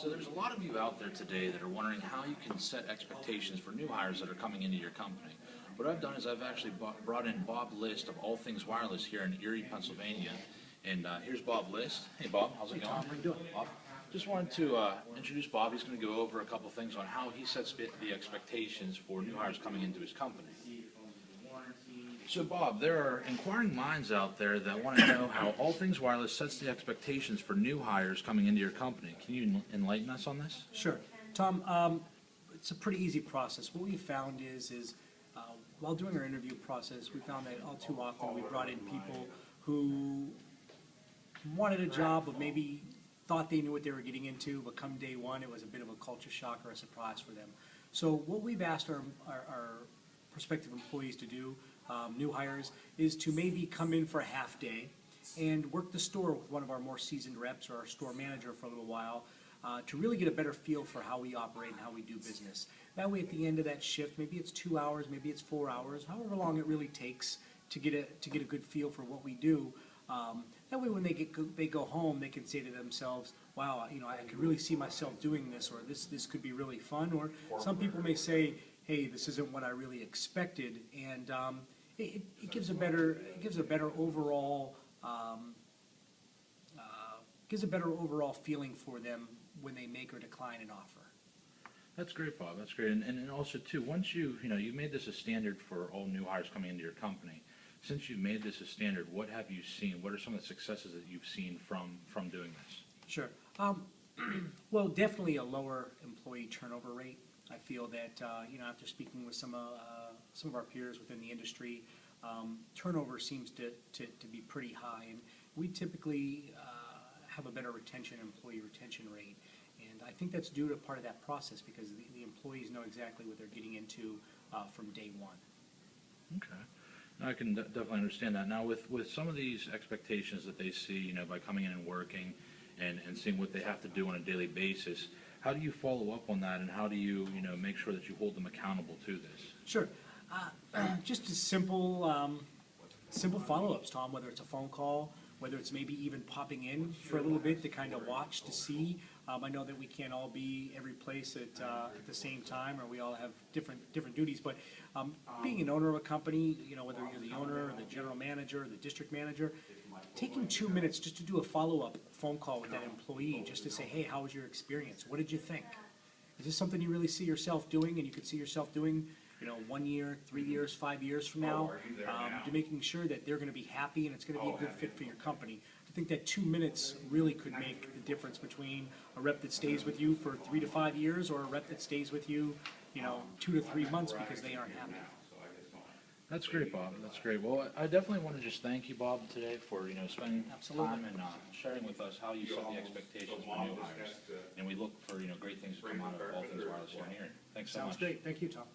So there's a lot of you out there today that are wondering how you can set expectations for new hires that are coming into your company. What I've done is I've actually brought in Bob List of All Things Wireless here in Erie, Pennsylvania. And here's Bob List. Hey Bob, how's it going? Tom, how you doing? Bob. Just wanted to introduce Bob. He's going to go over a couple things on how he sets the expectations for new hires coming into his company. So Bob, there are inquiring minds out there that want to know how All Things Wireless sets the expectations for new hires coming into your company. Can you enlighten us on this? Sure. Tom, it's a pretty easy process. What we found is while doing our interview process, we found that all too often we brought in people who wanted a job but maybe thought they knew what they were getting into, but come day one it was a bit of a culture shock or a surprise for them. So what we've asked our prospective employees to do, new hires, is to maybe come in for a half day and work the store with one of our more seasoned reps or our store manager for a little while to really get a better feel for how we operate and how we do business. That way at the end of that shift, maybe it's 2 hours, maybe it's 4 hours, however long it really takes to get a good feel for what we do. That way when they go home, they can say to themselves, wow, I could really see myself doing this, or this could be really fun. Or some people may say, hey, this isn't what I really expected, and it gives a better overall feeling for them when they make or decline an offer. That's great, Bob. That's great. And also too, once you made this a standard for all new hires coming into your company. Since you've made this a standard, what have you seen? What are some of the successes that you've seen from doing this? Sure. Well, definitely a lower employee turnover rate. I feel that after speaking with some of our peers within the industry, turnover seems to be pretty high, and we typically have a better employee retention rate. And I think that's due to part of that process because the employees know exactly what they're getting into from day one. Okay. I can definitely understand that. Now, with some of these expectations that they see, by coming in and working and seeing what they have to do on a daily basis, how do you follow up on that, and how do you, make sure that you hold them accountable to this? Sure. Just a simple follow-ups, Tom, whether it's a phone call, whether it's maybe even popping in for a little bit to kind of watch to see. I know that we can't all be every place at the same time, or we all have different duties, but being an owner of a company, whether you're the owner or the general manager or the district manager, taking 2 minutes just to do a follow-up phone call with that employee, just to say, hey, how was your experience? What did you think? Is this something you really see yourself doing, and you could see yourself doing 1 year, 3 years, 5 years from now, to making sure that they're going to be happy and it's going to be a good fit for your company. I think that 2 minutes really could make the difference between a rep that stays with you for 3 to 5 years or a rep that stays with you, 2 to 3 months because they aren't happy. That's great, Bob. That's great. Well, I definitely want to just thank you, Bob, today for spending time and sharing with us how you set the expectations for new hires. And we look for great things to come out of All Things Wireless here in Erie. Thanks so much. Sounds great. Thank you, Tom.